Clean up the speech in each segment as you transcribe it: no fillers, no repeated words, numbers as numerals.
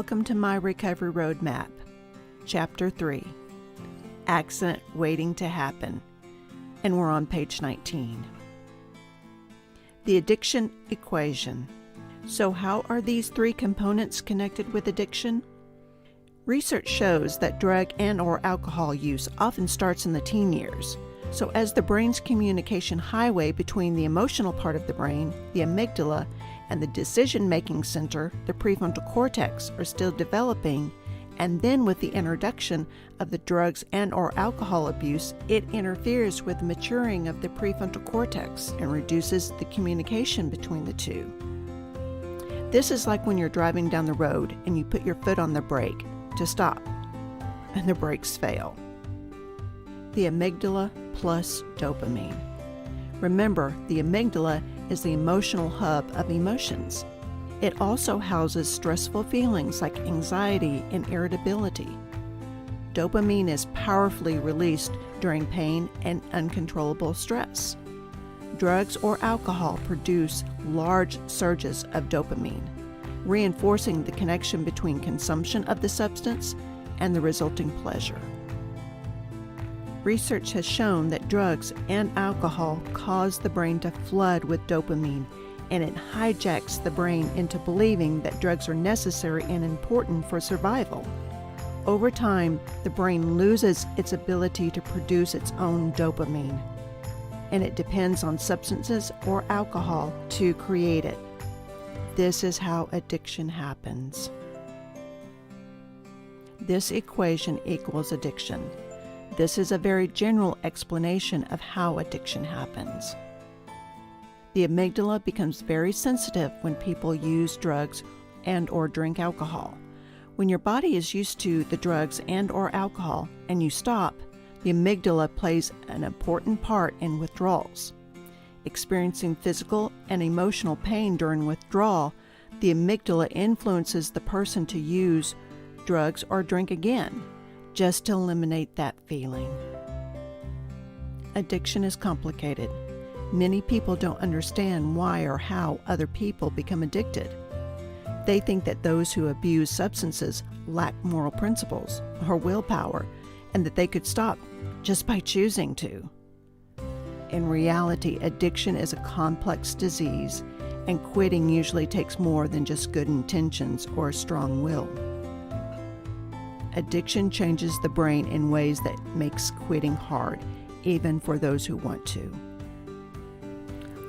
Welcome to my recovery roadmap. Chapter 3, Accident Waiting to Happen, and we're on page 19. The addiction equation. So how are these three components connected with addiction? Research shows that drug and/or alcohol use often starts in the teen years. So as the brain's communication highway between the emotional part of the brain, the amygdala, and the decision-making center, the prefrontal cortex, are still developing, and then with the introduction of the drugs and/or alcohol abuse, it interferes with the maturing of the prefrontal cortex and reduces the communication between the two. This is like when you're driving down the road and you put your foot on the brake to stop, and the brakes fail. The amygdala plus dopamine. Remember, the amygdala is the emotional hub of emotions. It also houses stressful feelings like anxiety and irritability. Dopamine is powerfully released during pain and uncontrollable stress. Drugs or alcohol produce large surges of dopamine, reinforcing the connection between consumption of the substance and the resulting pleasure. Research has shown that drugs and alcohol cause the brain to flood with dopamine, and it hijacks the brain into believing that drugs are necessary and important for survival. Over time, the brain loses its ability to produce its own dopamine, and it depends on substances or alcohol to create it. This is how addiction happens. This equation equals addiction. This is a very general explanation of how addiction happens. The amygdala becomes very sensitive when people use drugs and/or drink alcohol. When your body is used to the drugs and/or alcohol and you stop, the amygdala plays an important part in withdrawals. Experiencing physical and emotional pain during withdrawal, the amygdala influences the person to use drugs or drink again, just to eliminate that feeling. Addiction is complicated. Many people don't understand why or how other people become addicted. They think that those who abuse substances lack moral principles or willpower, and that they could stop just by choosing to. In reality, addiction is a complex disease, and quitting usually takes more than just good intentions or a strong will. Addiction changes the brain in ways that makes quitting hard, even for those who want to.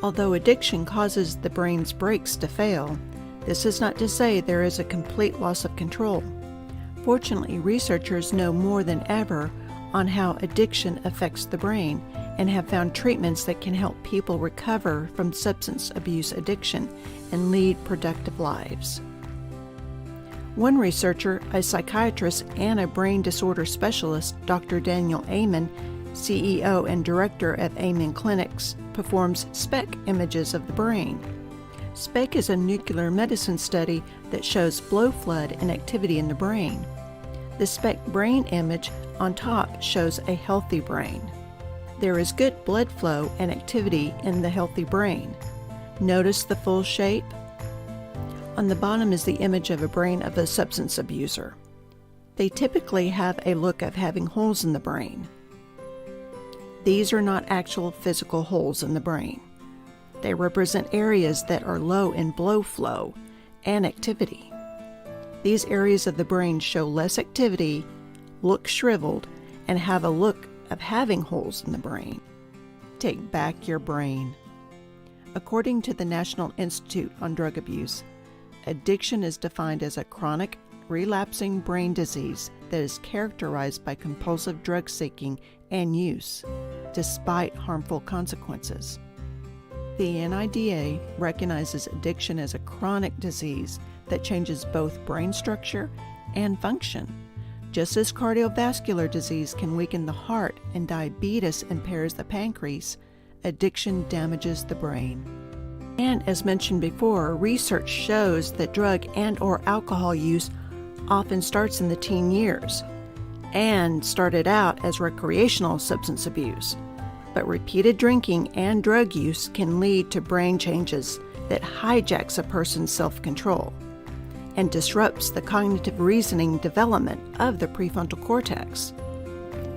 Although addiction causes the brain's brakes to fail, this is not to say there is a complete loss of control. Fortunately, researchers know more than ever on how addiction affects the brain and have found treatments that can help people recover from substance abuse addiction and lead productive lives. One researcher, a psychiatrist, and a brain disorder specialist, Dr. Daniel Amen, CEO and director of Amen Clinics, performs SPECT images of the brain. SPECT is a nuclear medicine study that shows blood flow and activity in the brain. The SPECT brain image on top shows a healthy brain. There is good blood flow and activity in the healthy brain. Notice the full shape? On the bottom is the image of a brain of a substance abuser. They typically have a look of having holes in the brain. These are not actual physical holes in the brain. They represent areas that are low in blood flow and activity. These areas of the brain show less activity, look shriveled, and have a look of having holes in the brain. Take back your brain. According to the National Institute on Drug Abuse, addiction is defined as a chronic, relapsing brain disease that is characterized by compulsive drug seeking and use, despite harmful consequences. The NIDA recognizes addiction as a chronic disease that changes both brain structure and function. Just as cardiovascular disease can weaken the heart and diabetes impairs the pancreas, addiction damages the brain. And as mentioned before, research shows that drug and/or alcohol use often starts in the teen years and started out as recreational substance abuse. But repeated drinking and drug use can lead to brain changes that hijacks a person's self-control. and disrupts the cognitive reasoning development of the prefrontal cortex.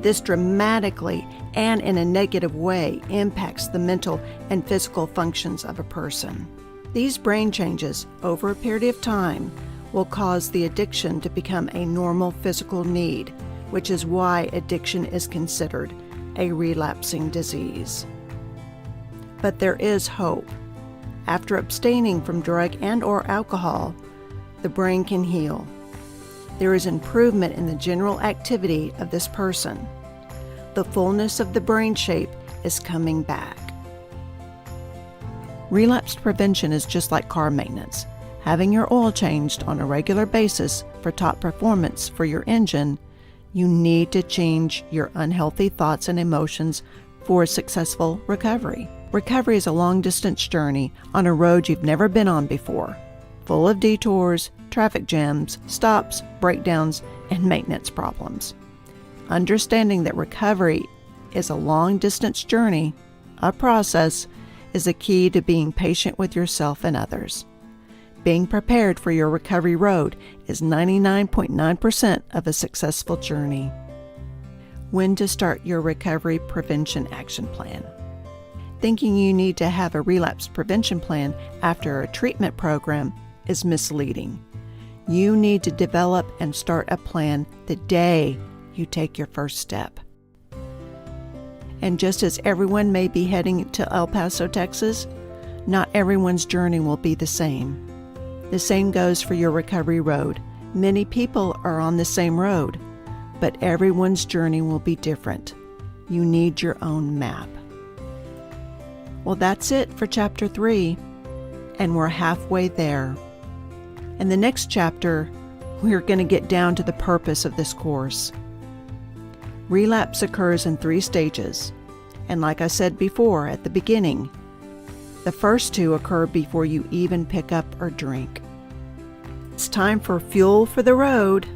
This dramatically and in a negative way impacts the mental and physical functions of a person. These brain changes over a period of time will cause the addiction to become a normal physical need, which is why addiction is considered a relapsing disease. But there is hope. After abstaining from drug and/or alcohol, the brain can heal. There is improvement in the general activity of this person. The fullness of the brain shape is coming back. Relapse prevention is just like car maintenance. Having your oil changed on a regular basis for top performance for your engine, you need to change your unhealthy thoughts and emotions for a successful recovery. Recovery is a long-distance journey on a road you've never been on before, full of detours, traffic jams, stops, breakdowns, and maintenance problems. Understanding that recovery is a long-distance journey, a process, is a key to being patient with yourself and others. Being prepared for your recovery road is 99.9% of a successful journey. When to start your recovery prevention action plan. Thinking you need to have a relapse prevention plan after a treatment program is misleading. You need to develop and start a plan the day you take your first step. And just as everyone may be heading to El Paso, Texas, not everyone's journey will be the same. The same goes for your recovery road. Many people are on the same road, but everyone's journey will be different. You need your own map. Well, that's it for Chapter 3, and we're halfway there. In the next chapter, we're going to get down to the purpose of this course. Relapse occurs in 3 stages, and like I said before at the beginning, the first 2 occur before you even pick up or drink. It's time for fuel for the road.